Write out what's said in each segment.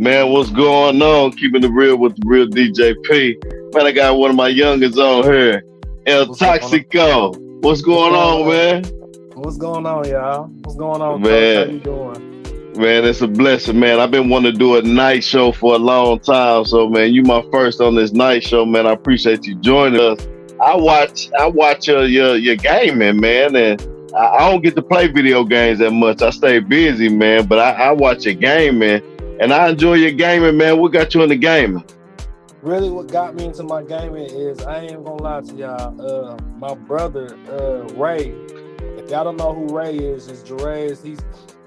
Man, what's going on? Keeping it real with the real DJ P. Man, I got one of my youngest on here. El What's going on? Toxico. What's What's going going on, on? man? What's going on, y'all? What's going on, Coach? How Man, you doing? man, it's a blessing, man. I've been wanting to do a night show for a long time. So, man, you my first on this night show, man. I appreciate you joining us. I watch your gaming, man, and I don't get to play video games that much. I stay busy, man, but I watch your gaming and I enjoy your gaming, man. What got you in the gaming? Really, what got me into my gaming is I ain't gonna lie to y'all. My brother, Ray. If y'all don't know who Ray is Jerez.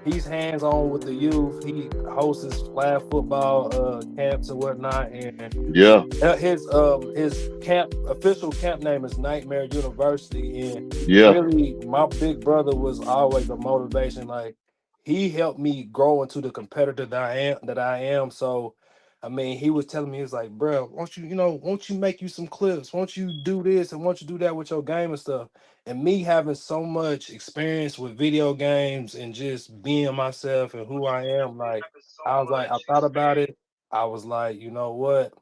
He's hands on with the youth. He hosts flag football camps and whatnot, and Yeah, his camp official camp name is Nightmare University. And yeah, really, my big brother was always a motivation. Like he helped me grow into the competitor that I am. So I mean, he was telling me, he was like, bro, won't won't you make you some clips? Won't you do this and won't you do that with your game and stuff? And me having so much experience with video games and just being myself and who I am, like I was like, I thought about it. I was like, you know what?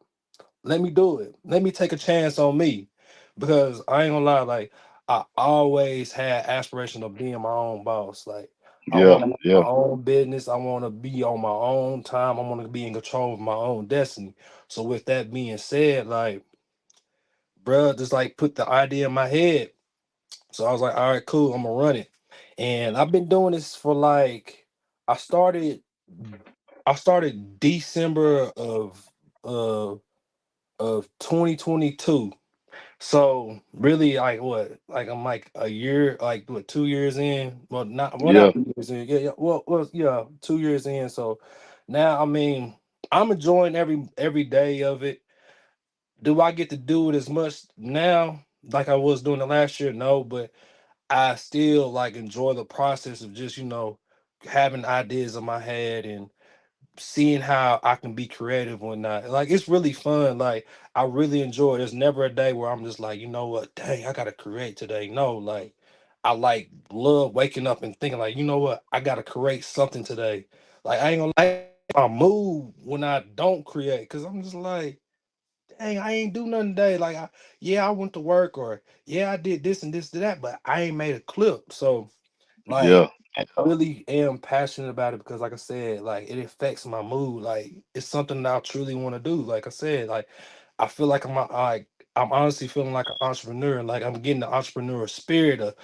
Let me do it. Let me take a chance on me. Because I ain't gonna lie, like I always had aspiration of being my own boss. Like I yeah, want to yeah, my own business. I want to be on my own time. I want to be in control of my own destiny. So with that being said, like, bruh, just like put the idea in my head. So I was like, all right, cool, I'm gonna run it. And I've been doing this for like I started I started December uh of 2022. So really, like what? Like I'm like a year, like what? 2 years in? yeah, Not 2 years in. Yeah, yeah. Well, yeah, 2 years in. So now, I mean, I'm enjoying every day of it. Do I get to do it as much now like I was doing the last year? No, but I still like enjoy the process of just having ideas in my head and seeing how I can be creative or not. Like it's really fun. Like I really enjoy it. There's never a day where I'm just like, you know what, dang, I gotta create today. No, like I like love waking up and thinking like, you know what, I gotta create something today. Like I ain't gonna lie, my mood when I don't create, because I'm just like, dang, I ain't do nothing today. Like yeah, I went to work or yeah, I did this and this to that, but I ain't made a clip. So yeah, like I really am passionate about it because like I said, like it affects my mood. Like it's something that I truly want to do. Like I said, like I feel like I'm honestly feeling like an entrepreneur. Like I'm getting the entrepreneur spirit of,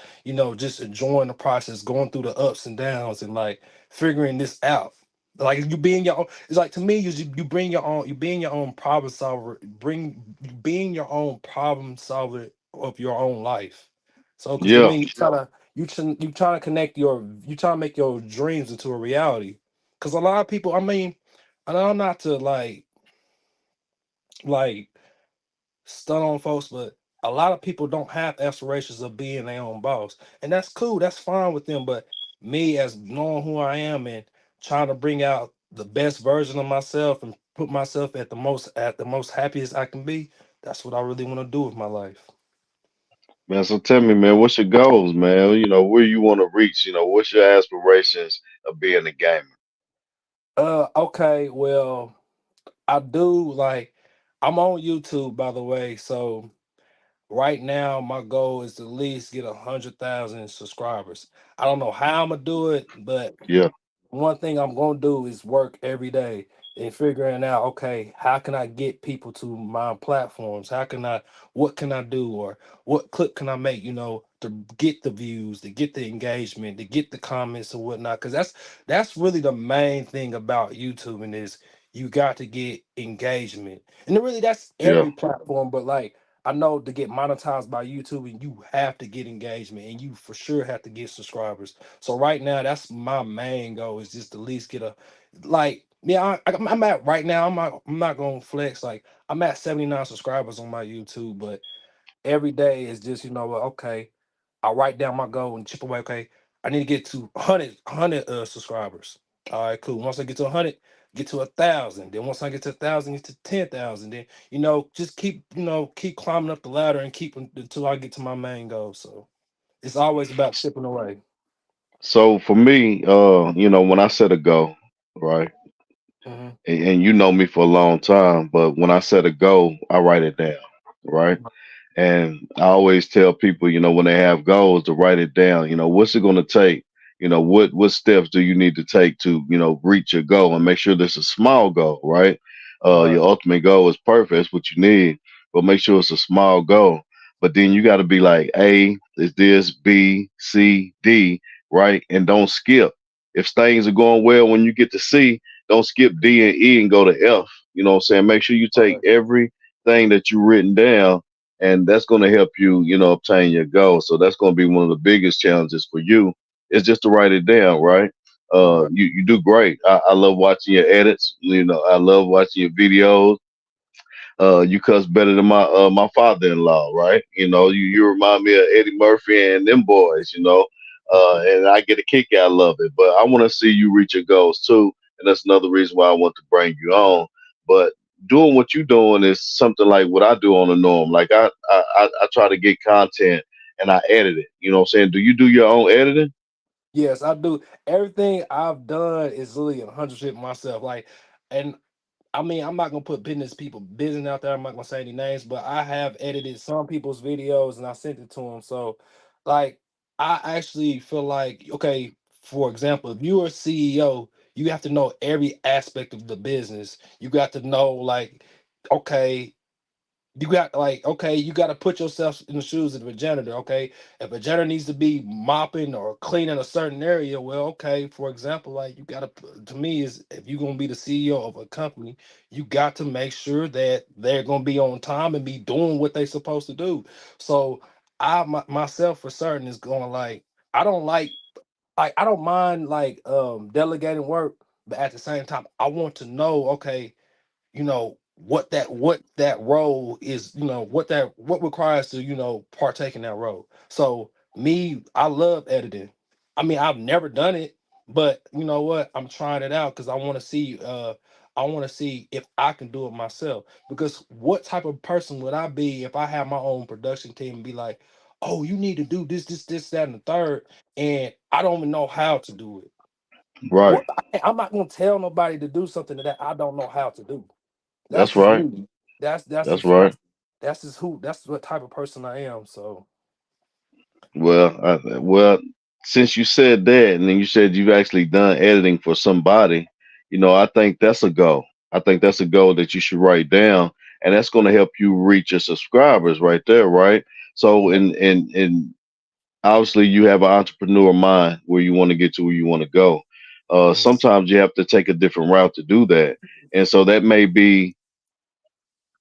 just enjoying the process, going through the ups and downs and like figuring this out. Like you being your own, it's like to me, you bring your own, you being your own problem solver, being your own problem solver of your own life. So because I yeah, mean, you trying to connect you trying to make your dreams into a reality. Because a lot of people, I mean, and I'm not to like stun on folks, but a lot of people don't have aspirations of being their own boss, and that's cool. That's fine with them. But me, as knowing who I am and trying to bring out the best version of myself and put myself at the most happiest I can be, that's what I really want to do with my life. man. So tell me, man, what's your goals, man? Where you want to reach? What's your aspirations of being a gamer? Okay, well, I do like I'm on YouTube, by the way. So right now my goal is to at least get 100,000 subscribers. I don't know how I'm gonna do it, but Yeah, one thing I'm gonna do is work every day and figuring out, okay, how can I get people to my platforms? What can I do, or what clip can I make, to get the views, to get the engagement, to get the comments and whatnot? Because that's really the main thing about YouTube, and is you got to get engagement. And then really that's yeah, every platform, but like I know to get monetized by YouTube, and you have to get engagement, and you for sure have to get subscribers. So right now, that's my main goal is just at least get a like. Yeah, I'm at right now. I'm not gonna flex. Like I'm at 79 subscribers on my YouTube, but every day is just what. Okay, I write down my goal and chip away. Okay, I need to get to 100 subscribers. All right, cool. Once I get to 100, get to 1,000. Then once I get to 1,000, get to 10,000. Then just keep climbing up the ladder and keep until I get to my main goal. So it's always about chipping away. So for me, when I set a goal, right? Hmm. And you know me for a long time, but when I set a goal, I write it down, right? And I always tell people, when they have goals, to write it down. What's it going to take? What steps do you need to take to, reach your goal, and make sure this is a small goal, right? Right. Your ultimate goal is perfect. It's what you need, but make sure it's a small goal. But then you got to be like, A is this, B, C, D, right? And don't skip. If things are going well when you get to C, don't skip D and E and go to F. You know what I'm saying? Make sure you take Right. everything that you've written down, and that's going to help you, obtain your goal. So that's going to be one of the biggest challenges for you, is just to write it down, right? Right. You do great. I love watching your edits. I love watching your videos. You cuss better than my father-in-law, right? You remind me of Eddie Murphy and them boys, and I get a kick out of it. But I want to see you reach your goals too, and that's another reason why I want to bring you on. But doing what you're doing is something like what I do on the norm. Like I try to get content and I edit it. You know what I'm saying? Do you do your own editing? Yes, I do. Everything I've done is really 100% myself. Like, and I mean, I'm not gonna put business out there. I'm not gonna say any names, but I have edited some people's videos and I sent it to them. So, like, I actually feel like, okay, for example, if you're a CEO, you have to know every aspect of the business. You got to know, like, okay, you got like, okay, you got to put yourself in the shoes of a janitor. Okay, if a janitor needs to be mopping or cleaning a certain area, well, okay, for example, like you got to me is, if you're gonna be the CEO of a company, you got to make sure that they're gonna be on time and be doing what they're supposed to do. So myself for certain is going, like, I don't like I don't mind like delegating work, but at the same time I want to know, okay, what that role is, what requires to, partake in that role. So me, I love editing. I mean, I've never done it, but you know what, I'm trying it out because I want to see if I can do it myself. Because what type of person would I be if I had my own production team and be like, oh, you need to do this, that, and the third, and I don't even know how to do it. Right. I'm not gonna tell nobody to do something that I don't know how to do. That's That's just right. me. That's That's just right. that's what type of person I am. So Well, since you said that, and then you said you've actually done editing for somebody, I think that's a goal. I think that's a goal that you should write down, and that's going to help you reach your subscribers right there, right? So, yeah, and obviously, you have an entrepreneur mind where you want to get to where you want to go. mhm, Sometimes you have to take a different route to do that, and so that may be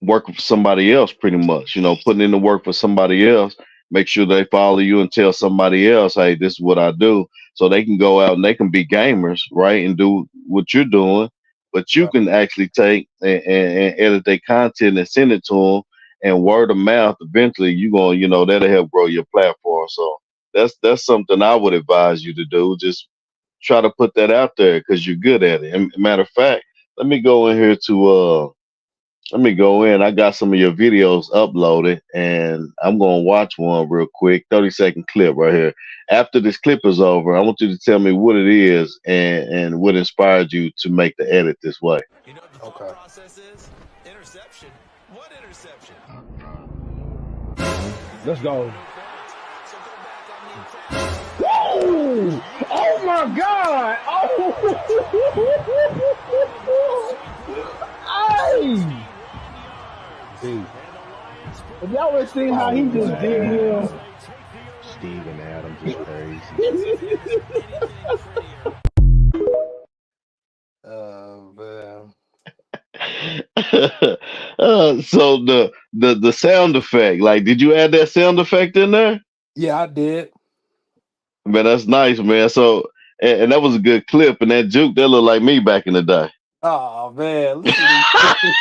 working for somebody else, pretty much, putting in the work for somebody else. Make sure they follow you and tell somebody else, hey, this is what I do. So they can go out and they can be gamers, right? And do what you're doing. But you right, can actually take and edit their content and send it to them, and word of mouth. Eventually, you going, that'll help grow your platform. So that's something I would advise you to do. Just try to put that out there because you're good at it. And matter of fact, let me go in here to let me go in. I got some of your videos uploaded, and I'm going to watch one real quick, 30-second clip right here. After this clip is over, I want you to tell me what it is and what inspired you to make the edit this way. You know what the thought okay. process is? Interception. What interception? Let's go. No calls. So go back on the attack. Whoa! Oh my God! Oh! Hey! B. Have y'all ever seen how Oh he just did him? man, Steven Adams is crazy. Man. So the sound effect, like, did you add that sound effect in there? Yeah, I did. Man, that's nice, man. So and that was a good clip, and that juke that looked like me back in the day. Oh man, listen to these.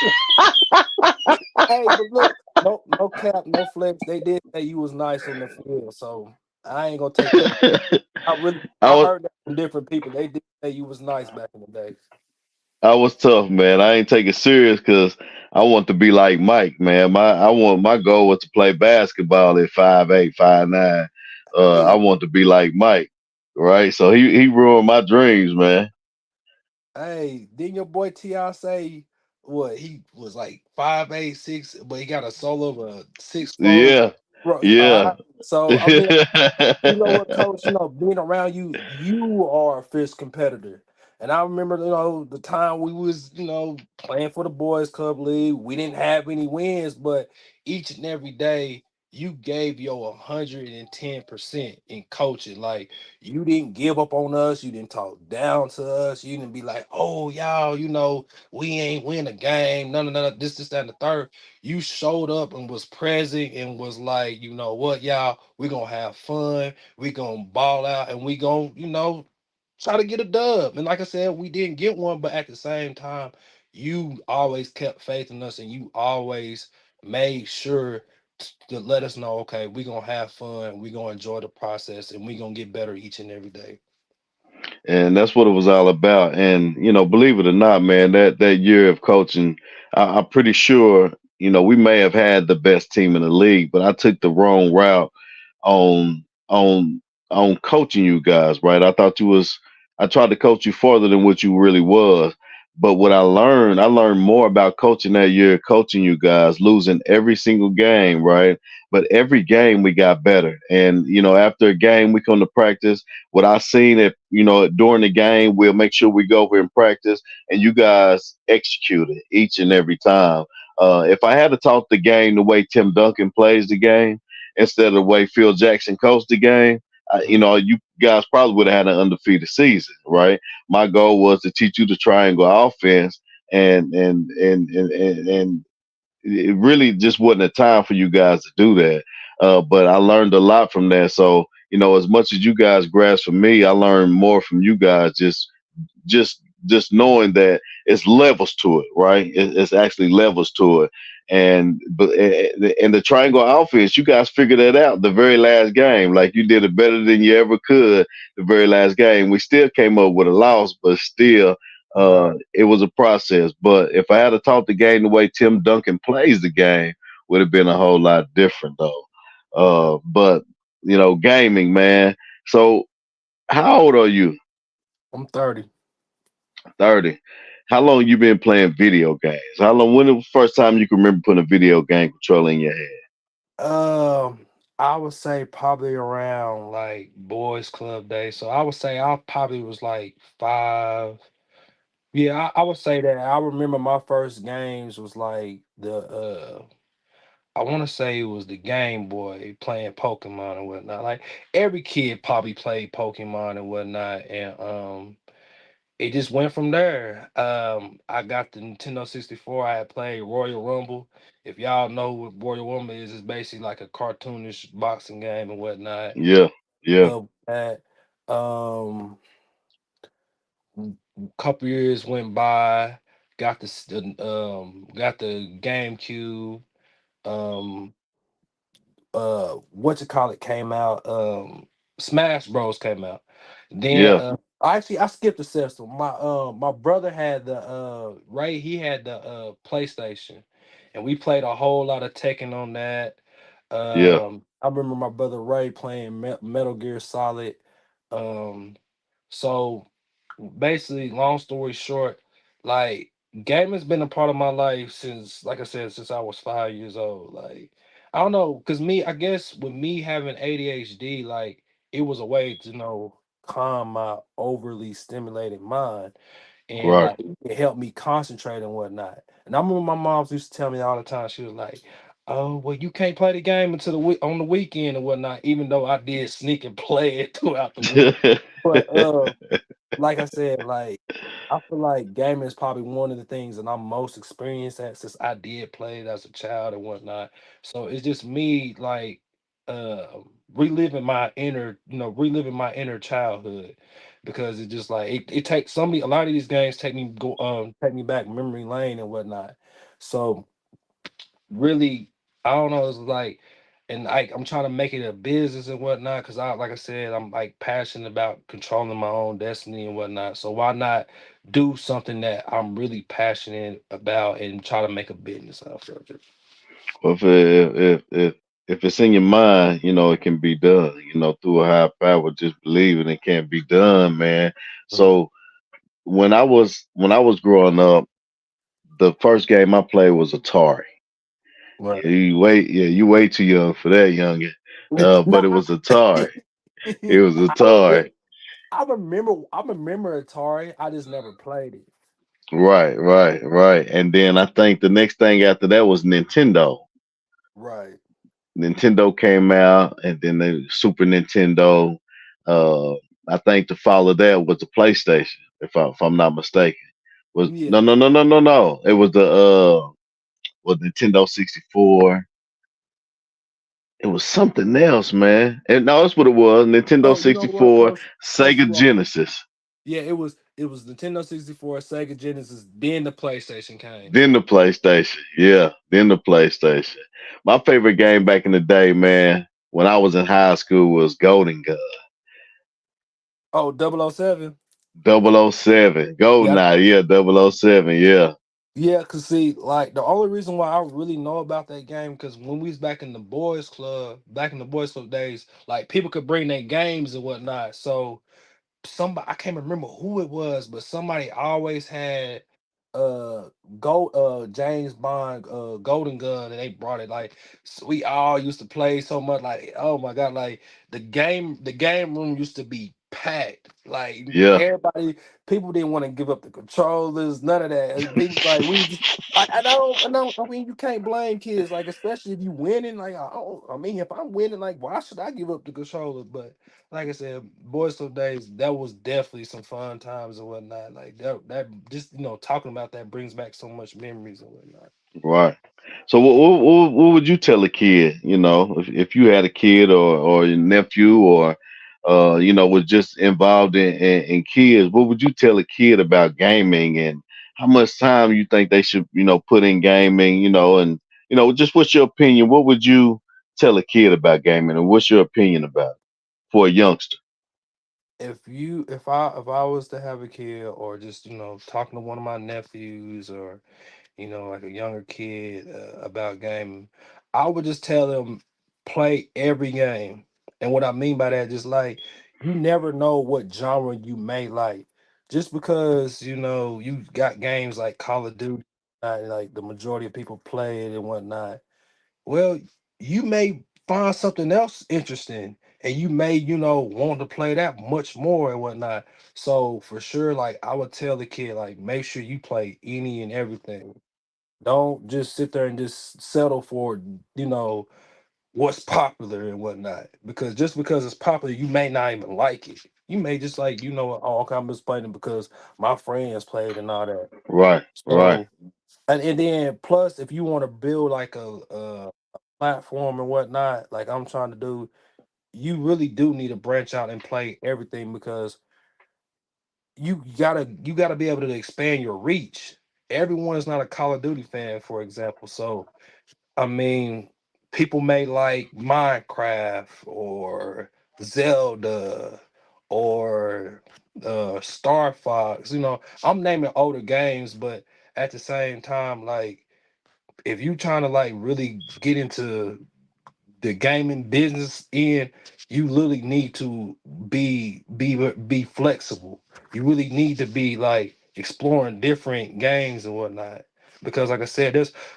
Hey, but look, no cap, no flex. They did say you was nice on the field, so I ain't gonna take that. I I was heard that from different people. They did say you was nice back in the day. I was tough, man. I ain't take it serious because I want to be like Mike, man. My goal was to play basketball at 5'8", 5'9". I Hey, want to be like Mike, right? So he ruined my dreams, man. Hey, didn't your boy Ti say what he was like 5'8", 6", but he got a soul of a 6'4"? Yeah, Bro, yeah. so I mean, you know what, coach? Being around you, you are a fierce competitor. And I remember, the time we was, playing for the Boys Club League. We didn't have any wins, but each and every day you gave your 110% in coaching. Like you didn't give up on us, you didn't talk down to us, you didn't be like, oh y'all, we ain't win a game, none, this, that, and the third. You showed up and was present and was like, you know what, y'all, we gonna have fun, we gonna ball out, and we gonna, try to get a dub. And like I said, we didn't get one, but at the same time, you always kept faith in us and you always made sure to let us know, okay, we gonna have fun, we gonna enjoy the process, and we gonna get better each and every day. And that's what it was all about. And believe it or not, man, that year of coaching, I'm pretty sure we may have had the best team in the league, but I took the wrong route on on on coaching you guys. Right? I tried to coach you farther than what you really was. But what I learned more about coaching that year, coaching you guys, losing every single game, right? But every game we got better. And after a game, we come to practice. What I seen it, during the game, we'll make sure we go over and practice, and you guys execute it each and every time. If I had to talk the game the way Tim Duncan plays the game instead of the way Phil Jackson coached the game, you guys probably would have had an undefeated season, right? My goal was to teach you the triangle offense, and it really just wasn't a time for you guys to do that. But I learned a lot from that. So, as much as you guys grasped from me, I learned more from you guys. Just knowing that it's levels to it, right? It's actually levels to it. And the triangle offense, you guys figured that out the very last game. Like you did it better than you ever could the very last game. We still came up with a loss, but still Right. it was a process. But if I had to talk the game the way Tim Duncan plays the game, would have been a whole lot different though. Yeah. But gaming, man. So how old are you? I'm 30. 30. How long you been playing video games? How long? When the first time you can remember putting a video game controller in your head? Um, I would say probably around like Boys Club days. So I would say I probably was like 5. Yeah, I would say that. I remember my first games was like I want to say it was the Game Boy playing Pokemon and whatnot. Like every kid probably played Pokemon and whatnot, and it just went from there. I got the Nintendo 64. I had played Royal Rumble. If y'all know what Royal Rumble is, it's basically like a cartoonish boxing game and whatnot. Yeah, yeah, Love that. Um, Couple years went by. Got the GameCube. Um, what you call it came out. Smash Bros came out. Then yeah, actually I skipped the system. My brother had the Ray, he had the PlayStation, and we played a whole lot of Tekken on that. yeah. I remember my brother Ray playing Metal Gear Solid. Um so basically, long story short, like gaming's been a part of my life since, like I said, since I was 5 years old. Like I don't know, cause I guess with me having ADHD, like it was a way to calm my overly stimulated mind, and Right. like it helped me concentrate and whatnot. And I remember my mom used to tell me all the time. She was like, "Oh, well, you can't play the game until on the weekend and whatnot." Even though I did sneak and play it throughout the week, but like I said, like I feel like gaming is probably one of the things that I'm most experienced at since I did play it as a child and whatnot. So it's just me like uh reliving my inner childhood, because it just like it takes somebody, a lot of these games take me back memory lane and whatnot. So really, I don't know, it's like, and I'm trying to make it a business and whatnot, because like I said, I'm like passionate about controlling my own destiny and whatnot. So why not do something that I'm really passionate about and try to make a business out of it? Well, if it's in your mind, it can be done. Through a higher power, just believe it can be done, man. Mhm. So when I was growing up, the first game I played was Atari. Right. You way too young for that, youngin. Nah, But it was Atari. It was I remember. Atari. I remember Atari. I just never played it. Right, right, right. And then I think the next thing after that was Nintendo. Right. Nintendo came out, and then the Super Nintendo. Uh, I think to follow that was the PlayStation, if I'm not mistaken. Was Yeah. no no no no no no. It was Nintendo 64. It was something else, man. And no, that's what it was. Nintendo Oh, you know what, 64, Coach, Sega you are. Genesis, Yeah, it was Nintendo 64, Sega Genesis, then the PlayStation came. then the PlayStation. Yeah, then the PlayStation. My favorite game back in the day, man, when I was in high school was Golden Gun. Oh, 007. 007. Yeah, GoldenEye, yeah, 007, yeah. yeah, cause see, like the only reason why I really know about that game, because when we was back in the boys club days, like people could bring their games and whatnot. So somebody, I can't remember who it was, but somebody always had uh James Bond Golden Gun, and they brought it. Like, so we all used to play so much, like, oh my god, like the game room used to be packed. Like Yeah, everybody, people didn't want to give up the controllers, none of that. People, like, we just, I mean, you can't blame kids, like, especially if you winning. Like, I mean, if I'm winning, like, why should I give up the controller? But like I said, boys club days, that was definitely some fun times and whatnot. Like that just, talking about that brings back so much memories and whatnot. right. So what would you tell a kid, if you had a kid or your nephew or was just involved in kids, what would you tell a kid about gaming and how much time you think they should, put in gaming, and just what's your opinion? What would you tell a kid about gaming and what's your opinion about it for a youngster? If I was to have a kid, or just, talking to one of my nephews, or like a younger kid, about gaming, I would just tell them, play every game. And what I mean by that, just like, you never know what genre you may like. Just because, you got games like Call of Duty, like the majority of people play it and whatnot. Well, you may find something else interesting, and you may, want to play that much more and whatnot. So for sure, like, I would tell the kid, like, make sure you play any and everything. Don't just sit there and just settle for, what's popular and whatnot. Because just because it's popular, you may not even like it. You may just, like, oh, okay, I'm just playing it because my friends played and all that. Right, right, So, and then plus, if you want to build like a platform and whatnot, like I'm trying to do, you really do need to branch out and play everything, because you gotta be able to expand your reach. Everyone is not a Call of Duty fan, for example. So I mean, people may like Minecraft or Zelda or Star Fox. I'm naming older games, but at the same time, like, if you trying to, like, really get into the gaming business in, you really need to be flexible. You really need to be, like, exploring different games and whatnot. Because like I said,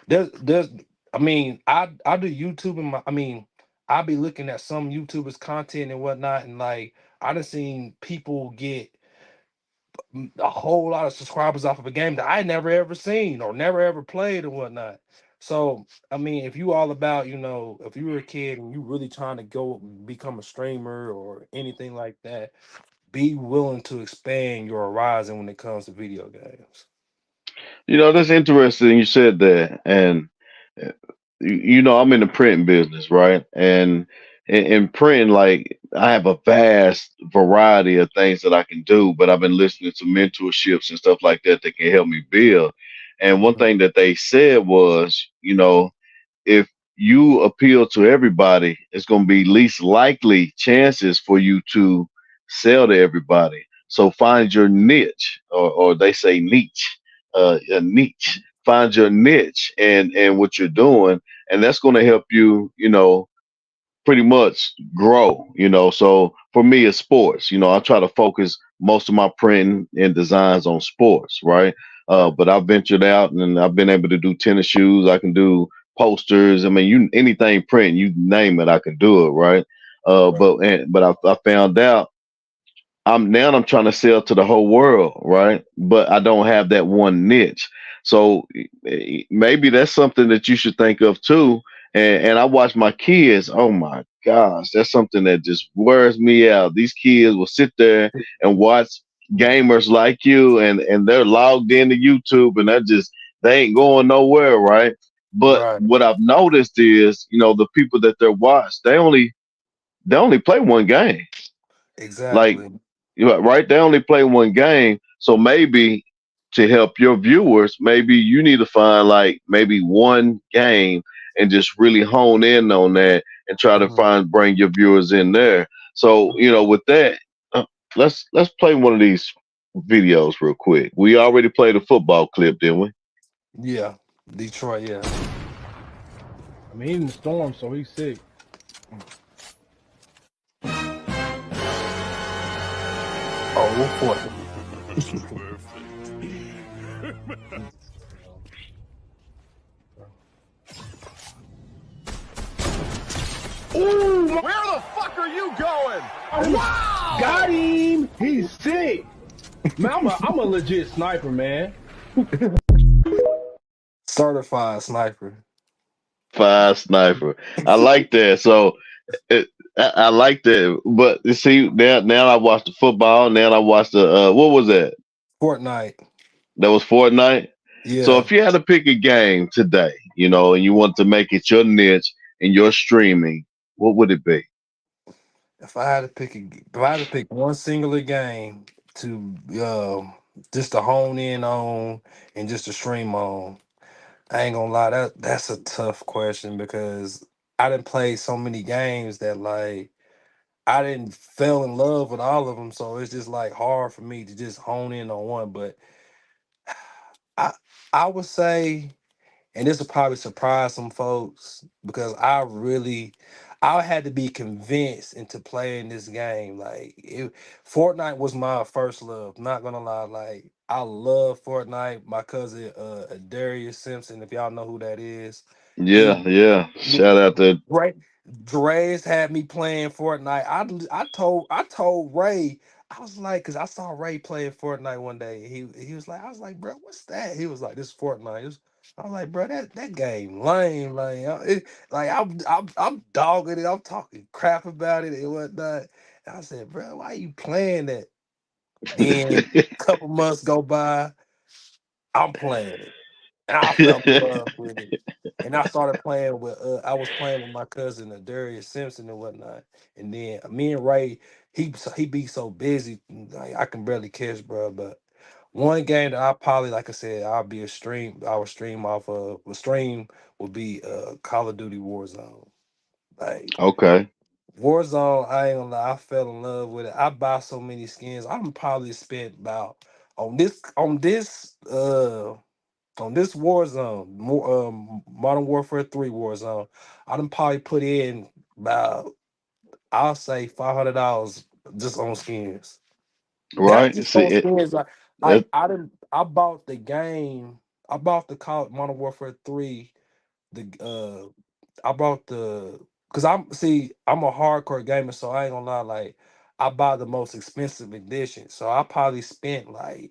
there's I mean, I do YouTube, and I be looking at some YouTubers content and whatnot, and like, I done seen people get a whole lot of subscribers off of a game that I never ever seen or never ever played and whatnot. So I mean, if you all about, if you were a kid and you really trying to go become a streamer or anything like that, be willing to expand your horizon when it comes to video games. That's interesting you said that. And uh, I'm in the printing business, right? And in printing, like, I have a vast variety of things that I can do, but I've been listening to mentorships and stuff like that that can help me build. And one Mhm. thing that they said was, if you appeal to everybody, it's going to be least likely chances for you to sell to everybody. So find your niche, or they say niche, a niche. Find your niche and what you're doing, and that's going to help you, pretty much grow. So for me, it's sports. I try to focus most of my printing and designs on sports, right? But I've ventured out and I've been able to do tennis shoes. I can do posters. I mean, you anything print, you name it, I can do it, right? Right. But I found out I'm trying to sell to the whole world, right? But I don't have that one niche. So maybe that's something that you should think of too. And I watch my kids. Oh my gosh, that's something that just wears me out. These kids will sit there and watch gamers like you, and they're logged into YouTube, and they ain't going nowhere, right? But Right. what I've noticed is, the people that they're watched, they only play one game. Like, Exactly. right? They only play one game. So maybe to help your viewers, maybe you need to find like maybe one game and just really hone in on that and try to Mhm. bring your viewers in there. So, with that, uh, let's play one of these videos real quick. We already played a football clip, didn't we? Yeah. Detroit, yeah. I mean, he's in the storm, so he's sick. Oh, Fort. Ooh, my, Where the fuck are you going? wow! Got him. He's sick. Man, I'm a legit sniper, man. Certified sniper. Five sniper. I like that. So it, I like that. But you see, now I watched the football. Now I watched the what was that? Fortnite. That was Fortnite. So Yeah. if you had to pick a game today, and you want to make it your niche and your streaming, what would it be? If I had to pick one singular game to just to hone in on and just to stream on, I ain't gonna lie, that's a tough question because I didn't play so many games that like I didn't fell in love with all of them, so it's just like hard for me to just hone in on one. But I I would say, and this will probably surprise some folks because I had to be convinced into playing this game. Fortnite was my first love. Not gonna lie, like I love Fortnite. My cousin Darius Simpson, if y'all know who that is, he Yeah, yeah. Shout out to Ray Dre's had me playing Fortnite. I told Ray, I was like, cause I saw Ray playing Fortnite one day. He was like, I was like, bro, what's that? He was like, this is Fortnite. I was like, bro, that game lame. I'm dogging it. I'm talking crap about it and whatnot. And I said, bro, why you playing that? Then a couple months go by, I'm playing it. And I fell in love with it. And I started playing with I was playing with my cousin Darius Simpson and whatnot. And then me and Ray, he be so busy, like I can barely catch, bro. But one game that I probably, like I said, I would stream off of the stream would be Call of Duty Warzone. Like okay. Warzone, I ain't gonna lie, I fell in love with it. I buy so many skins. I'm probably spent about on this Warzone, Modern Warfare 3 Warzone, I done probably put in about, I'll say $500 just on skins. Not Right. just See on it. skins, It I bought the game, I bought the Modern Warfare 3, I bought cause I'm a hardcore gamer, so I ain't gonna lie, like I buy the most expensive edition. So I probably spent like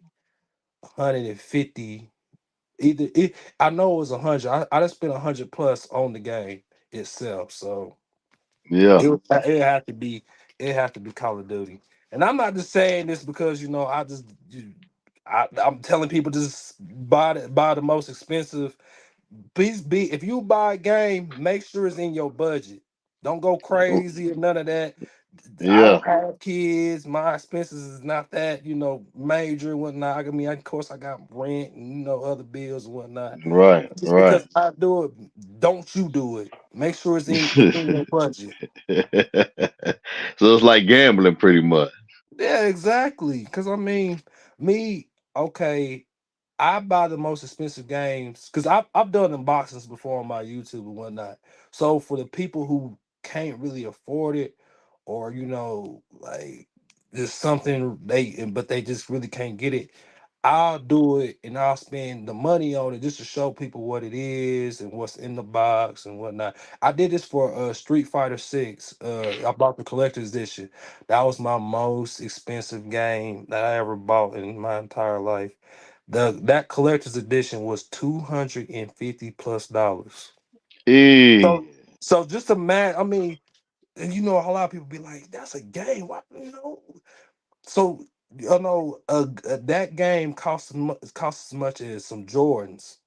150. I know it was 100. I just spent 100 plus on the game itself. So yeah. it had to be Call of Duty. And I'm not just saying this because I'm telling people just buy the most expensive. Please be if you buy a game, make sure it's in your budget. Don't go crazy or none of that. I Yeah. don't have kids. My expenses is not that, major and whatnot. I mean, of course, I got rent and other bills and whatnot. Right. Just Right. because I do it, don't you do it. Make sure it's in your budget. So it's like gambling pretty much. Yeah, exactly. Because I mean, me, okay, I buy the most expensive games because I've done unboxings before on my YouTube and whatnot. So for the people who can't really afford it, or like It's something but they just really can't get it. I'll do it and I'll spend the money on it just to show people what it is and what's in the box and whatnot. I did this for Street Fighter 6. I bought the collector's edition. That was my most expensive game that I ever bought in my entire life. That collector's edition was $250 plus. Eh. So just imagine, I mean, and you know, a lot of people be like, "That's a game." Why, you know? So that game costs as much as some Jordans,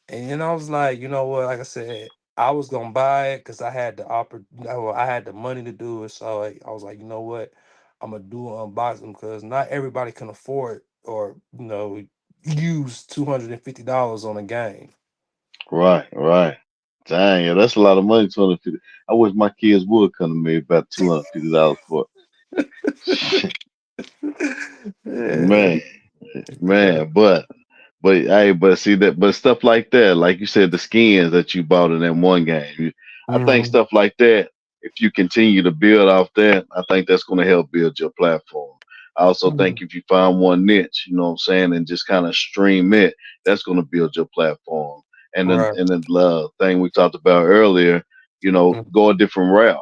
and I was like, you know what? Like I said, I was gonna buy it because I had the I had the money to do it. So I was like, you know what? I'm gonna do an unboxing because not everybody can afford or use $250 on a game. Right, right. Dang, yeah, that's a lot of money. 250. I wish my kids would come to me about $250 for it. Yeah, Man, man, but see that, but stuff like that, like you said, the skins that you bought in that one game, I think Mhm. stuff like that, if you continue to build off that, I think that's going to help build your platform. I also think Mhm. if you find one niche, you know what I'm saying, and just kind of stream it, that's going to build your platform. Right. And the thing we talked about earlier, Mhm. go a different route,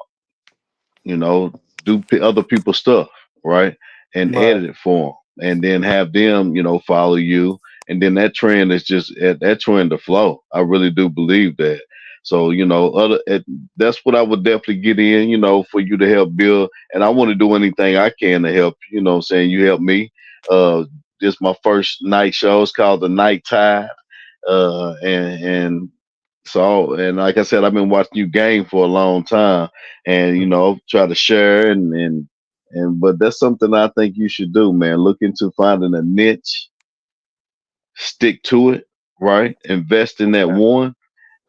do other people's stuff, right? And Right. edit it for them, and then have them, follow you, and then that trend is just that trend to flow. I really do believe that. So that's what I would definitely get in, for you to help build. And I want to do anything I can to help. You know, what I'm saying you help me. Uh, this my first night show. It's called the Night Tide, and so, and like I said, I've been watching you game for a long time, and try to share but that's something I think you should do, man. Look into finding a niche, stick to it, right? Invest in that Yeah. one,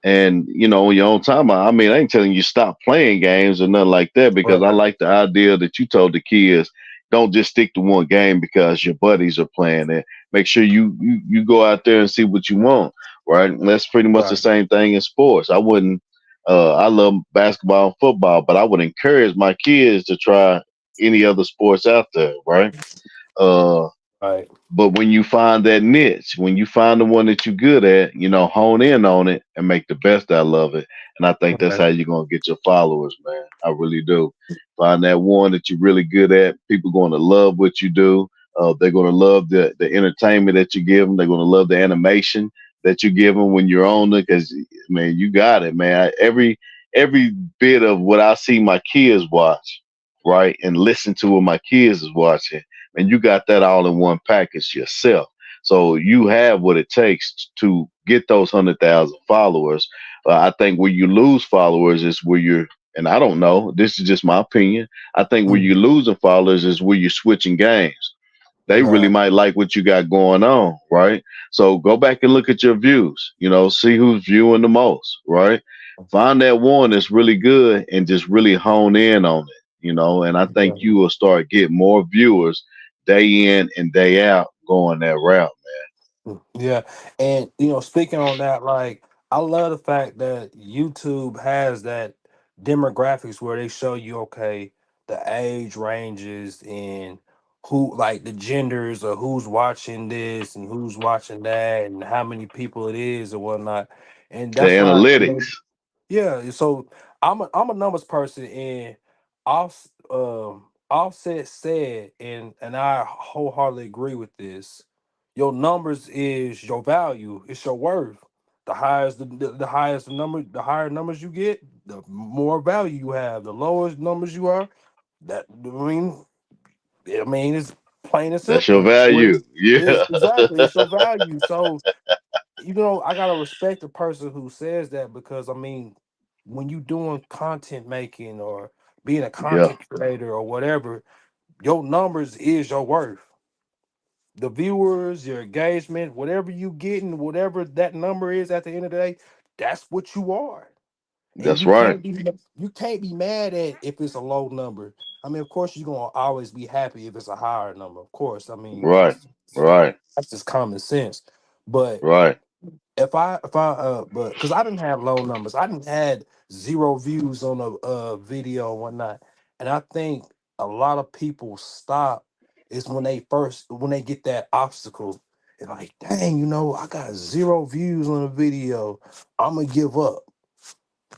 and on your own time. I mean, I ain't telling you stop playing games or nothing like that, because I Right. like the idea that you told the kids, don't just stick to one game because your buddies are playing it. Make sure you go out there and see what you want, right? And that's pretty much the Right. same thing in sports. I wouldn't I love basketball and football, but I would encourage my kids to try any other sports out there, right? uh Right. but when you find that niche, when you find the one that you're good at, hone in on it and make the best out of it. And I think that's Right. how you're gonna get your followers, man. I really do. Find that one that you're really good at. People going to love what you do. They're going to love the entertainment that you give them. They're going to love the animation that you give them when you're on it. Because man, you got it, man. Every bit of what I see my kids watch, right, and listen to what my kids is watching, and you got that all in one package yourself. So you have what it takes to get those 100,000 followers. I think where you lose followers is where you're, and I don't know, this is just my opinion. I think where Mhm. you're losing followers is where you're switching games. They really Right. might like what you got going on, right? So go back and look at your views, see who's viewing the most, right? Find that one that's really good and just really hone in on it, and I think Yeah. you will start getting more viewers day in and day out going that route. Yeah, and speaking on that, like I love the fact that YouTube has that demographics where they show you, okay, the age ranges and who, like the genders, or who's watching this and who's watching that and how many people it is and whatnot. And The that's why, analytics. yeah, so I'm a numbers person, and Offset said, and I wholeheartedly agree with this. Your numbers is your value, it's your worth. The highest number, the higher numbers you get, the more value you have. The lowest numbers you are, that I mean it's plain and That's your simple. value. It's Yeah. exactly, it's your value. So I gotta respect the person who says that, because I mean, when you doing content making or being a Yeah. content creator or whatever, your numbers is your worth. The viewers, your engagement, whatever you getting, whatever that number is at the end of the day, that's what you are. And That's right. you can't be mad at if it's a low number. I mean, of course, you're gonna always be happy if it's a higher number. Of course, I mean Right. Right. that's just common sense. But Right. if I but because I didn't have low numbers, I didn't had 0 views on a video and whatnot, and I think a lot of people stop is when they get that obstacle. They're like, dang, I got 0 views on a video. I'm gonna give up.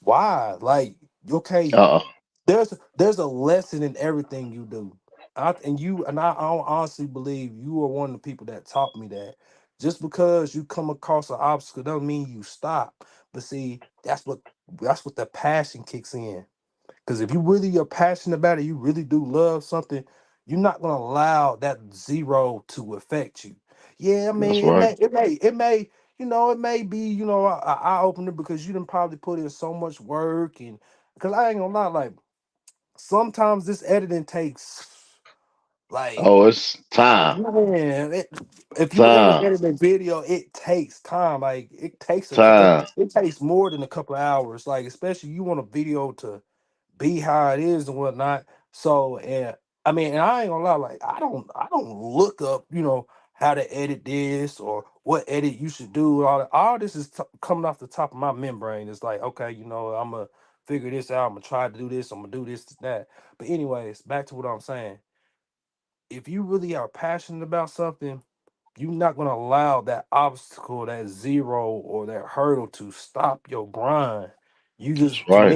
Why? Like, okay, Uh, there's a lesson in everything you do. I honestly believe you are one of the people that taught me that. Just because you come across an obstacle doesn't mean you stop. But see, that's what the passion kicks in. Because if you really are passionate about it, you really do love something, you're not gonna allow that zero to affect you. Yeah, I that's mean, it right. may, it may, it may, it may be, an eye opener because you didn't probably put in so much work and because I ain't gonna lie, like sometimes this editing takes like Oh, it's time, man, if you ever time, edit a video, it takes time. Like time. it takes more than a couple of hours. Like especially you want a video to be how it is and whatnot. So and I mean, and I ain't gonna lie, like I don't look up, how to edit this or what edit you should do. All this is coming off the top of my membrane. It's like, okay, I'm gonna figure this out. I'm gonna try to do this. I'm gonna do this, that. But anyways, back to what I'm saying. If you really are passionate about something, you're not gonna allow that obstacle, that zero or that hurdle to stop your grind. You That's just to right. me,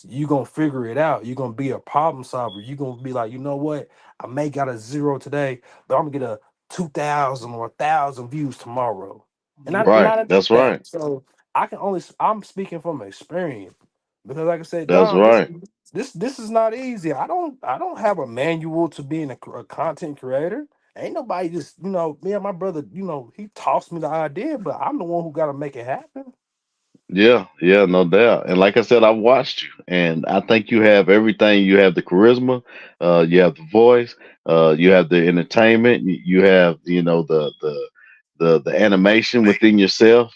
you gonna figure it out. You're gonna be a problem solver. You're gonna be like, you know what? I may got a zero today, but I'm gonna get a 2,000 or 1,000 views tomorrow. And I Right. did That's that. right. So I'm speaking from experience. Because like I said, That's John, right. this is not easy. I don't have a manual to being a content creator. Ain't nobody just, me and my brother, he tossed me the idea, but I'm the one who got to make it happen. Yeah, yeah, no doubt. And like I said, I watched you, and I think you have everything. You have the charisma, you have the voice, you have the entertainment, you have, the animation within yourself,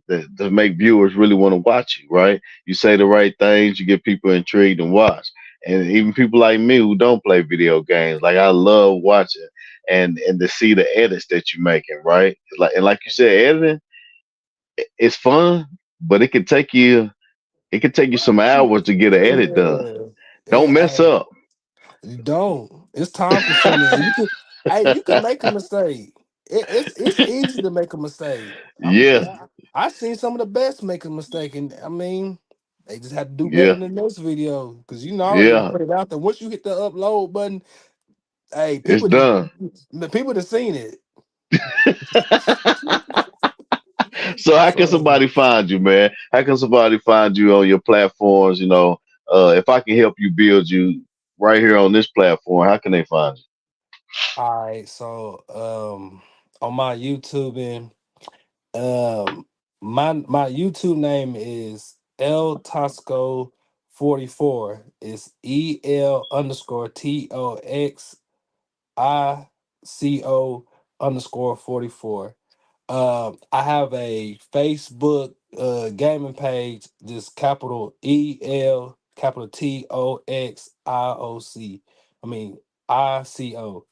that to make viewers really want to watch you, right? You say the right things, you get people intrigued and watch. And even people like me who don't play video games, like I love watching and to see the edits that you're making, right? Like you said, editing, it's fun, but it could take you some hours to get an edit done. Yeah. Don't mess up. You don't. It's time consuming. And you can make a mistake. It's easy to make a mistake. Yeah, I seen some of the best make a mistake, and I mean, they just had to do better yeah, in the next video because I already yeah. put it out there. Once you hit the upload button, hey, It's people, done. the people that seen it. So how can So, somebody find you, man? How can somebody find you on your platforms? If I can help you build you right here on this platform, how can they find you? all right. So, on my YouTube and my YouTube name is El Tosco 44. It's EL_TOXICO_44. I have a Facebook gaming page, just capital EL capital TOXIOC. I mean ICO.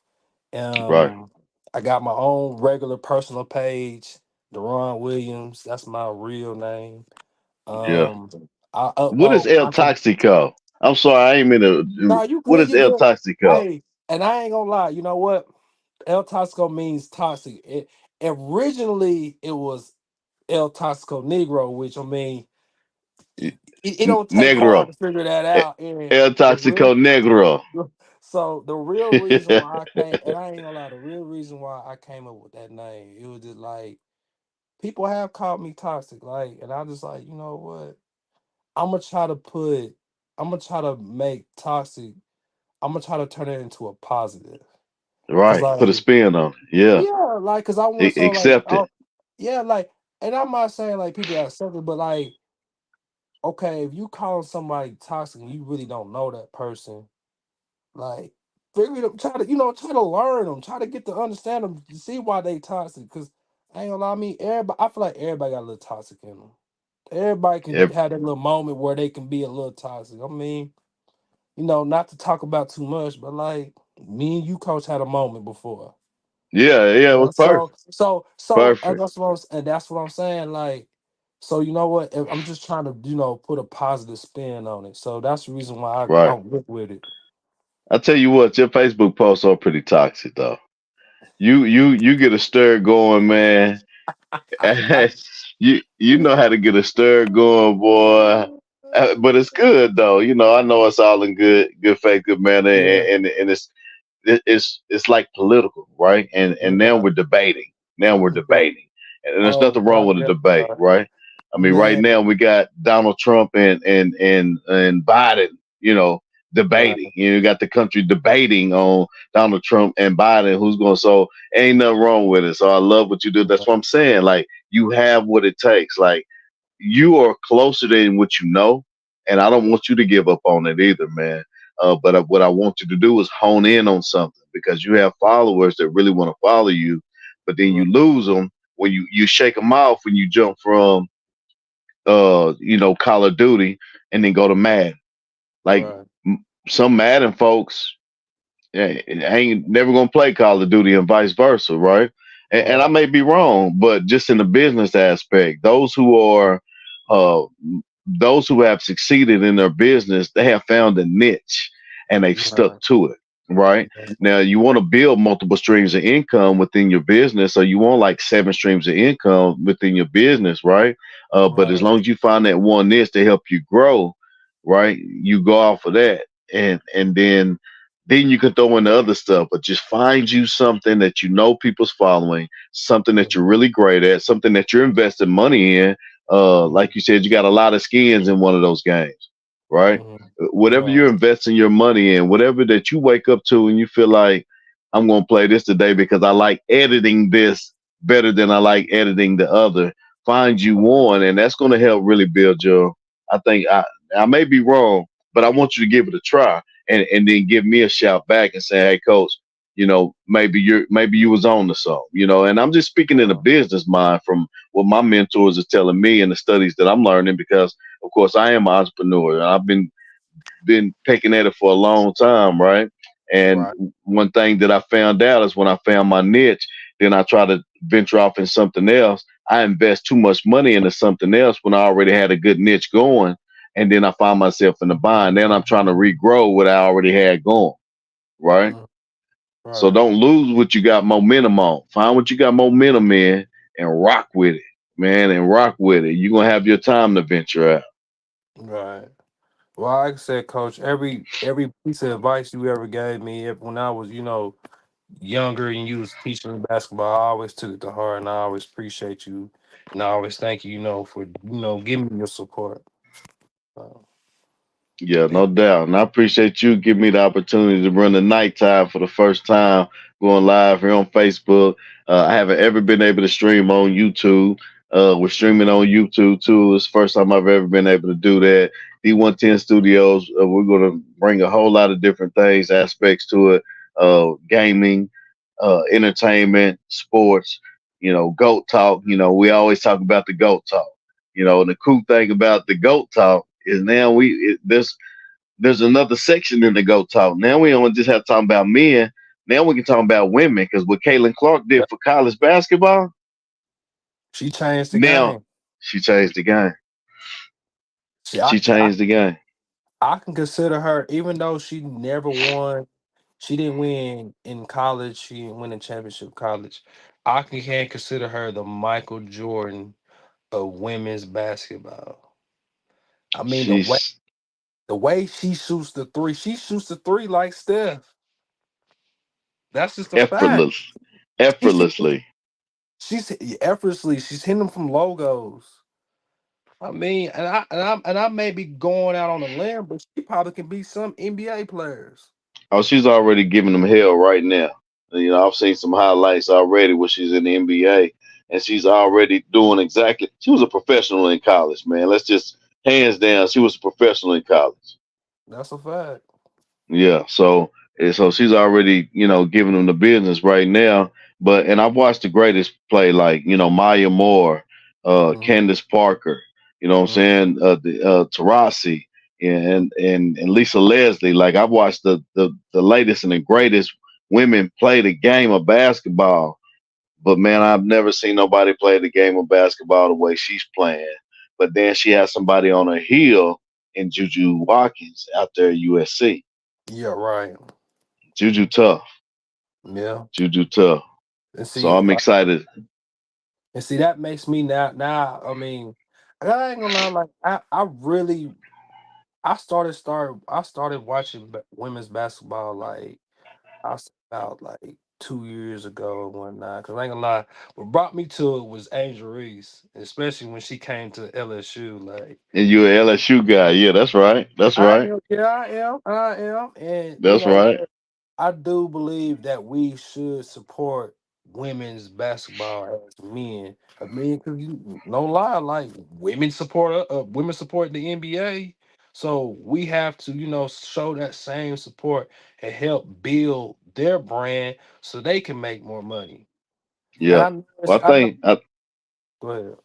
Right. Um, I got my own regular personal page, Deron Williams. That's my real name. Yeah. Um, I What is upload El content. Toxico? I'm sorry, I ain't mean to. No, you What good, is you El good. Toxico? Hey, and I ain't gonna lie, you know what? El Toxico means toxic. Originally it was El Toxico Negro, which I mean, it don't take hard Negro. to figure that E- out. And El the real Toxico Negro. so the real reason why I came, and I ain't gonna lie, the real reason why I came up with that name, it was just like people have called me toxic, like, and I just like, you know what? I'm gonna try to put, I'm gonna try to make toxic. I'm gonna try to turn it into a positive, cause Right. Put a like, spin on it. Yeah. yeah, like, cause I want so like, Accept it. yeah, like, and I'm not saying like people that accept it, but like, okay, if you call somebody toxic and you really don't know that person, like, figure them, try to learn them, try to get to understand them, to see why they toxic. Cause I ain't gonna lie, everybody, I feel like everybody got a little toxic in them. Everybody can Ev- have that little moment where they can be a little toxic. I mean, not to talk about too much, but like me and you, coach, had a moment before. Yeah, yeah, it So, was perfect. Perfect. that's what I'm saying. Like, so you know what? I'm just trying to, put a positive spin on it. So that's the reason why I Right. went with it. I tell you what, your Facebook posts are pretty toxic though. You get a stir going, man. You know how to get a stir going, boy. But it's good though. I know it's all in good faith, good manner, Yeah, and it's like political, right? And now yeah, we're debating. Now we're yeah. debating, and there's Oh nothing wrong with a God, debate, right? I mean, right man, now we got Donald Trump and Biden, right, debating. You got the country debating on Donald Trump and Biden, who's going. So ain't nothing wrong with it. So I love what you do. That's what I'm saying. Like you have what it takes. Like you are closer than what you know, and I don't want you to give up on it either, man. But what I want you to do is hone in on something because you have followers that really want to follow you, but then right, you lose them when you shake them off when you jump from Call of Duty and then go to Madden. Like right, some Madden folks ain't never gonna play Call of Duty and vice versa, right? And I right, may be wrong, but just in the business aspect, uh, those who have succeeded in their business, they have found a niche and they've stuck right, to it. Right now, you want to build multiple streams of income within your business, so you want like 7 streams of income within your business, right? But as right, long as you find that one niche to help you grow, right, you go off of that, and then you can throw in the other stuff, but just find you something that people's following, something that you're really great at, something that you're investing money in. Like you said, you got a lot of skins in one of those games, right? Whatever you're right, investing your money in, whatever that you wake up to and you feel like I'm gonna play this today because I like editing this better than I like editing the other. Find you one, and that's gonna help really build your. I think I may be wrong, but I want you to give it a try and then give me a shout back and say, hey, coach, maybe you was on to something, and I'm just speaking in a right, business mind from what my mentors are telling me and the studies that I'm learning because of course I am an entrepreneur and I've been picking at it for a long time, right? And right, one thing that I found out is when I found my niche, then I try to venture off in something else. I invest too much money into something else when I already had a good niche going. And then I find myself in the bind. Then I'm trying to regrow what I already had going, right? mm, So right, don't lose what you got momentum on. Find what you got momentum in and rock with it, man, and rock with it. You're going to have your time to venture out. right. Well, like I said, Coach, every piece of advice you ever gave me when I was, younger and you was teaching me basketball, I always took it to heart, and I always appreciate you, and I always thank you, for giving me your support. So, Yeah, yeah, no doubt. And I appreciate you giving me the opportunity to run the nighttime for the first time, going live here on Facebook. I haven't ever been able to stream on YouTube. We're streaming on YouTube too. It's the first time I've ever been able to do that. D110 Studios, we're going to bring a whole lot of different things, aspects to it, gaming, entertainment, sports, GOAT talk. We always talk about the GOAT talk. And the cool thing about the GOAT talk is now there's another section in the GOAT talk. Now we don't just have to talk about men. Now we can talk about women because what Caitlin Clark did yeah, for college basketball, she changed the now game. she changed the game. See, She changed the game. I can consider her, even though she never won, she didn't win in college, she didn't win a championship college. I can consider her the Michael Jordan of women's basketball. I mean, She's the way she shoots the three like Steph. That's just a fact. effortless, She's effortlessly. she's effortlessly. She's hitting them from logos. I mean, and I may be going out on a limb, but she probably can beat some NBA players. Oh, she's already giving them hell right now. I've seen some highlights already where she's in the NBA and she's already doing exactly. She was a professional in college, man. Let's just hands down, she was a professional in college. That's a fact. Yeah, so she's already, giving them the business right now. And I've watched the greatest play like, Maya Moore, Mhm, Candace Parker, you know what I'm mhm. saying? Tarasi and Lisa Leslie. Like I've watched the latest and the greatest women play the game of basketball. But man, I've never seen nobody play the game of basketball the way she's playing. But then she has somebody on her heel in Juju Watkins out there at USC. Yeah, right. Juju tough. Yeah. Juju tough. And So see, I'm excited. that makes me now. I mean, I ain't gonna lie. Like I started watching women's basketball like I was about like 2 years ago and whatnot. Cause I ain't gonna lie, what brought me to it was Angel Reese, especially when she came to LSU. Like And you're an LSU guy. Yeah, that's right. That's I right. am, yeah, I am, and you That's know right. what? I do believe that we should support women's basketball as men. I mean, cause you no lie, like women support the NBA, so we have to, show that same support and help build their brand so they can make more money. And Yeah. Well, I know. Go ahead.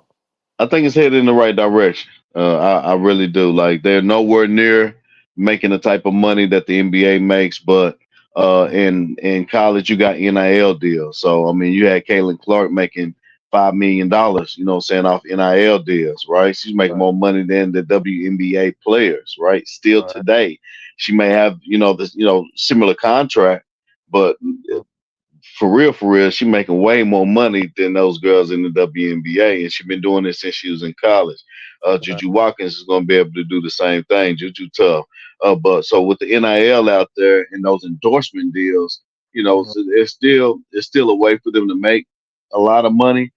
I think it's headed in the right direction. I really do. Like they're nowhere near making the type of money that the NBA makes, but Mm, in college you got NIL deals. So I mean, you had Caitlin Clark making $5 million. You know, what I'm saying off NIL deals, right? She's making right, more money than the WNBA players, right? Still right, today, she may have this similar contract, but mm, for real, she making way more money than those girls in the WNBA, and she been doing it since she was in college. right, Juju Watkins is going to be able to do the same thing. Juju tough, but so with the NIL out there and those endorsement deals, mm, it's still a way for them to make a lot of money.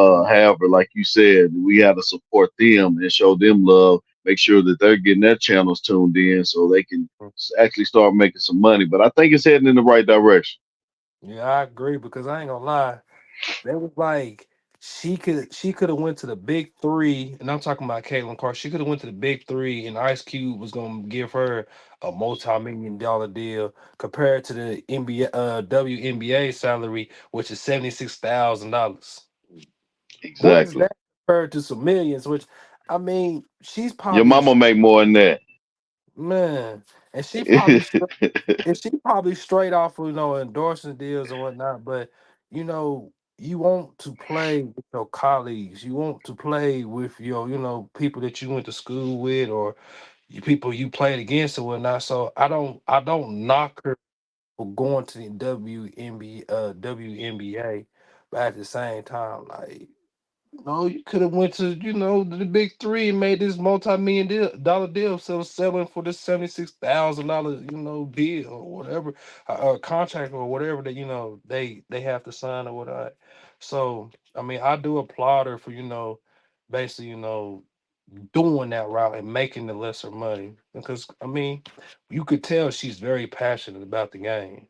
mm, However, like you said, we have to support them and show them love. Make sure that they're getting their channels tuned in so they can mm. actually start making some money. But I think it's heading in the right direction. Yeah, I agree because I ain't gonna lie. That was like she could have went to the big three, and I'm talking about Caitlin Clark. She could have went to the big three, and Ice Cube was gonna give her a multi-million-dollar deal compared to the NBA WNBA salary, which is $76,000. What is Exactly. that compared to some millions? Which I mean, she's Your probably mama make more than that. man, and she probably straight off of endorsing deals and whatnot, but you want to play with your colleagues, you want to play with your people that you went to school with or people you played against or whatnot. So I don't knock her for going to the WNBA, but at the same time, like no, you could have went to the big three and made this multi-million dollar deal, so selling for this $76,000 deal or whatever, contract or whatever that they have to sign or whatnot. So I mean, I do applaud her for basically doing that route and making the lesser money because I mean, you could tell she's very passionate about the game.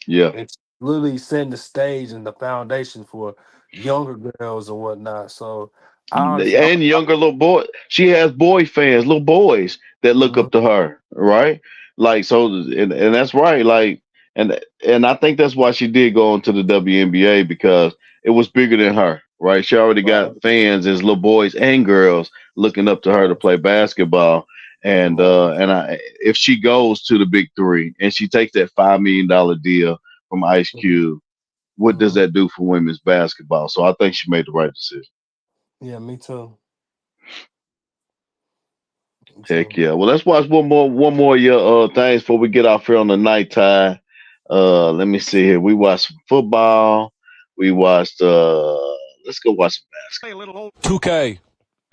Yeah. It's literally setting the stage and the foundation for younger girls and whatnot. So I honestly, And younger little boy. She has boy fans, little boys that look Mhm, up to her, right? Like so, and that's right. Like, and I think that's why she did go into the WNBA because it was bigger than her, right? She already right, got fans as little boys and girls looking up to her to right, play basketball. And right, if she goes to the big three and she takes that $5 million deal from Ice mhm, Cube, what does mhm. that do for women's basketball? So I think she made the right decision. Yeah, me too. Me Heck too. yeah. Well, let's watch one more of your things before we get off here on the night time. Let me see here. We watched some football. We watched let's go watch some Play a basketball. little old. 2K.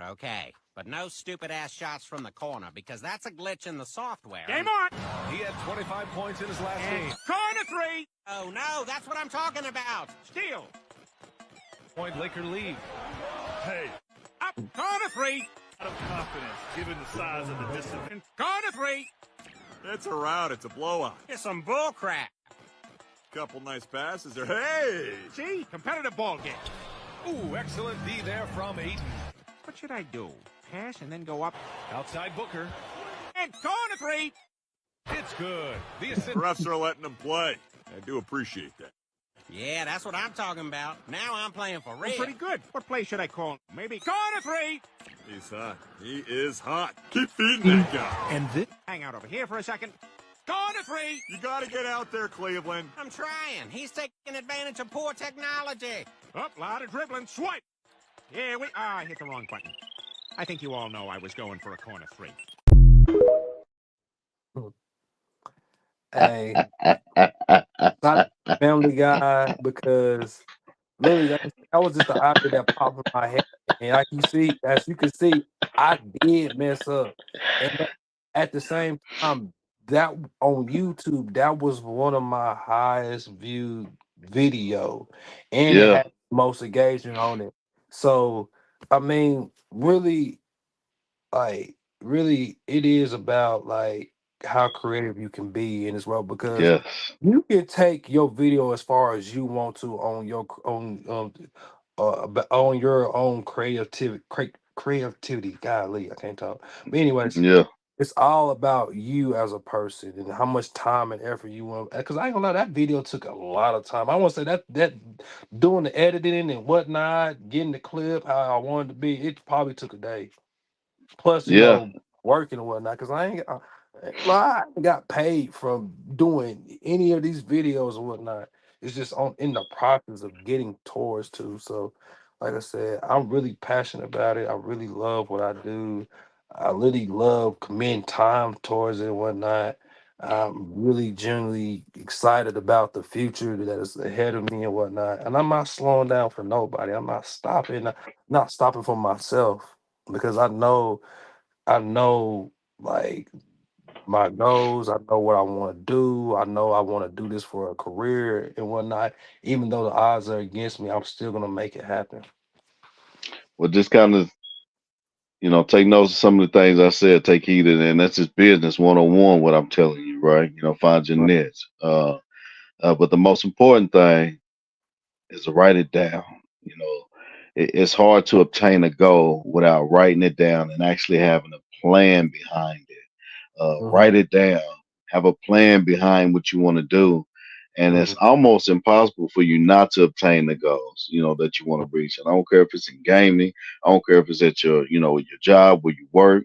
Okay, but no stupid ass shots from the corner because that's a glitch in the software. Game on. He had 25 points in his last game. Corner three. Oh no, that's what I'm talking about. Steal. Point Laker lead. Hey. Up. Corner three. Out of confidence, given the size of the distance. Corner three. It's a rout. It's a blowout. It's some bull crap. Couple nice passes there. Hey! See? Competitive ball game. Ooh, excellent D there from Aiden. What should I do? Pass and then go up? Outside Booker. And corner three. It's good. The assist. Refs are letting them play. I do appreciate that. Yeah, that's what I'm talking about. Now I'm playing for real. Pretty good. What play should I call? Maybe corner three. He's hot. He is hot. Keep feeding that guy. And this. Hang out over here for a second. Corner three. You got to get out there, Cleveland. I'm trying. He's taking advantage of poor technology. Up, lot of dribbling. Swipe. Yeah, I hit the wrong button. I think you all know I was going for a corner three. Hey, not Family Guy because literally that was just the idea that popped in my head. And like you see, as you can see, I did mess up. And but at the same time, that on YouTube, that was one of my highest viewed video. And it Yeah, had most engagement on it. So I mean, really like really it is about like how creative you can be in as well because yes, you can take your video as far as you want to on your own on your own creativity. Golly, I can't talk. But anyways, yeah, it's all about you as a person and how much time and effort you want. Because I ain't gonna lie, that video took a lot of time. I want to say that doing the editing and whatnot, getting the clip how I wanted to be, it probably took a day. Plus, yeah. working and whatnot. Because I ain't lie, I ain't got paid from doing any of these videos and whatnot. It's just on in the process of getting towards to. So, like I said, I'm really passionate about it. I really love what I do. I really love committing time towards it and whatnot. I'm really genuinely excited about the future that is ahead of me and whatnot. And I'm not slowing down for nobody. I'm not stopping, not stopping for myself because I know like my goals. I know what I want to do. I know I want to do this for a career and whatnot. Even though the odds are against me, I'm still gonna make it happen. Well, just kind of, take notes of some of the things I said, take heed of it, and that's just business 101, what I'm telling you, right? Find your Right. niche. But the most important thing is to write it down. You know, it's hard to obtain a goal without writing it down and actually having a plan behind it. Mhm, Write it down, have a plan behind what you want to do, and it's mhm, almost impossible for you not to obtain the goals, that you want to reach. And I don't care if it's in gaming, I don't care if it's at your job where you work,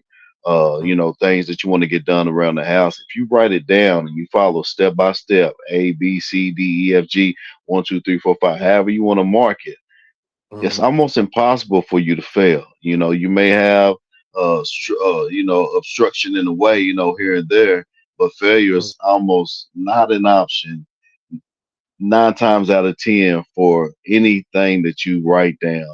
mhm, things that you want to get done around the house. If you write it down and you follow step by step, A, B, C, D, E, F, G, 1, 2, 3, 4, 5, however you want to mark it, it's mhm, almost impossible for you to fail. You may have obstruction in the way, here and there, but failure mhm. is almost not an option 9 times out of 10 for anything that you write down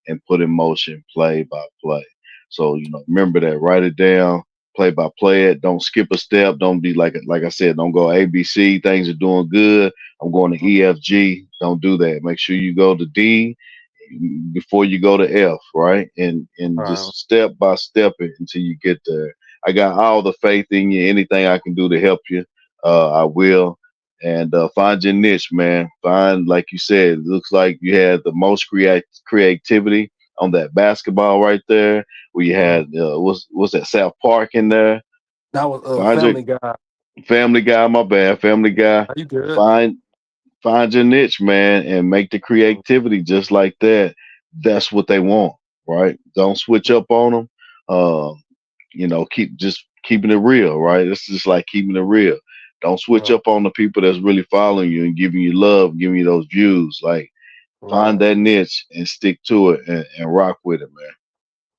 and put in motion play by play. So, remember that, write it down, play by play it. Don't skip a step. Don't be like I said, don't go ABC, things are doing good. I'm going to EFG. Don't do that. Make sure you go to D before you go to F, right? And Right. just step by step it until you get there. I got all the faith in you. Anything I can do to help you, I will. And find your niche, man. Find, like you said, it looks like you had the most creativity on that basketball right there. Where you Mhm. had what's that South Park in there? That was Find your Family Guy. Family Guy. My bad, Family Guy. Are you good? Find Find your niche, man, and make the creativity just like that. That's what they want, right? Don't switch up on them. Uh, keep just keeping it real, right? It's just like keeping it real. Don't switch Right. up on the people that's really following you and giving you love, giving you those views. Like, find Right. that niche and stick to it and rock with it, man.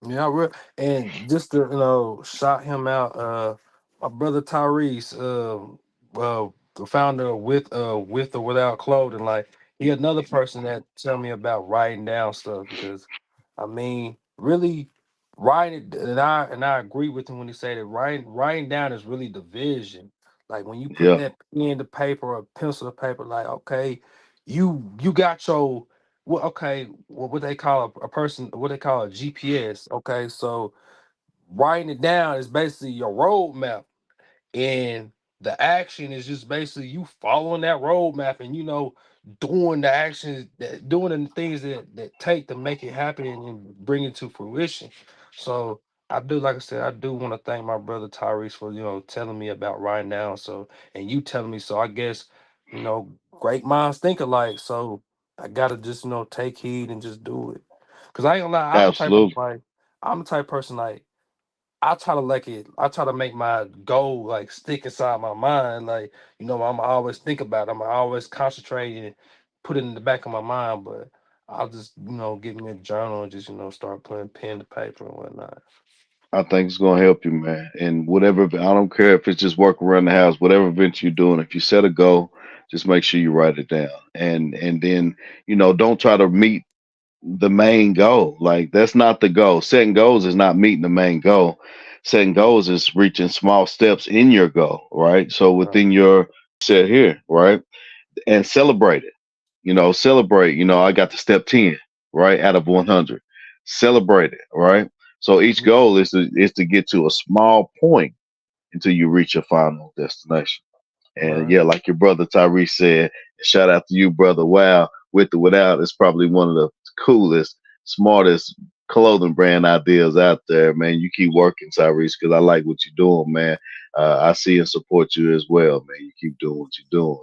Yeah, and just to shout him out, my brother Tyrese, the founder of with or without clothing, like he another person that tell me about writing down stuff because, I mean, really writing it, and I agree with him when he said that writing down is really the vision. Like when you put Yeah, that pen to paper or pencil to paper, like okay, you got your well, okay, what they call a person, what they call a GPS. Okay, so writing it down is basically your roadmap, and the action is just basically you following that roadmap and doing the actions, doing the things that take to make it happen and bring it to fruition. So I do, like I said, I do want to thank my brother Tyrese for telling me about writing down. So and you telling me, so I guess great minds think alike. So I gotta just take heed and just do it. Cause I ain't gonna lie, absolutely. I'm the type of person like I try to I try to make my goal like stick inside my mind. Like, I'm always think about it. I'm always concentrate and put it in the back of my mind. But I'll just, get me a journal and just, start putting pen to paper and whatnot. I think it's gonna help you, man. And whatever, I don't care if it's just work around the house, whatever event you're doing. If you set a goal, Just make sure you write it down, and then don't try to meet the main goal. Like that's not the goal. Setting goals is not meeting the main goal. Setting goals is reaching small steps in your goal, right? So Right. within your set here, right, and celebrate it. Celebrate. I got to step 10, right, out of 100. Celebrate it, right. So each Mhm. goal is to get to a small point until you reach your final destination. And Right. yeah, like your brother Tyrese said, shout out to you, brother. Wow, with or without, it's probably one of the coolest, smartest clothing brand ideas out there, man. You keep working, Tyrese, because I like what you're doing, man. I see and support you as well, man. You keep doing what you're doing.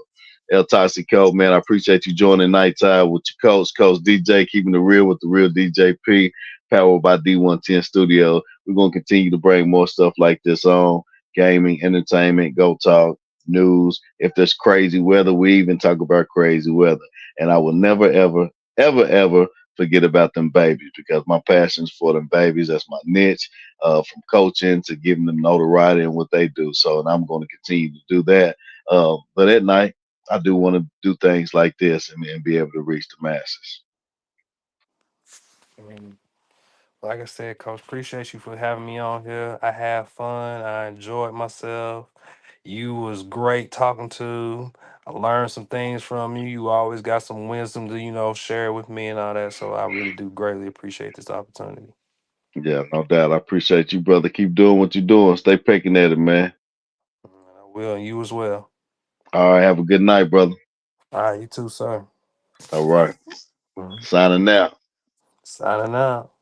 El Toxico, man, I appreciate you joining Nighttime with your Coach DJ, keeping it real with the real DJP, powered by D110 Studio. We're going to continue to bring more stuff like this on gaming, entertainment, go talk, news. If there's crazy weather, we even talk about crazy weather. And I will never, ever, ever, ever forget about them babies because my passion's for them babies. That's my niche, from coaching to giving them notoriety and what they do. So, and I'm going to continue to do that. But at night, I do want to do things like this and be able to reach the masses. I mean, like I said, Coach, appreciate you for having me on here. I had fun. I enjoyed myself. You was great talking to. I learned some things from you. You always got some wisdom to, share with me and all that. So I really do greatly appreciate this opportunity. Yeah, no doubt. I appreciate you, brother. Keep doing what you're doing. Stay picking at it, man. And I will, and you as well. All right. Have a good night, brother. All right, you too, sir. All right. Mhm. Signing out. Signing out.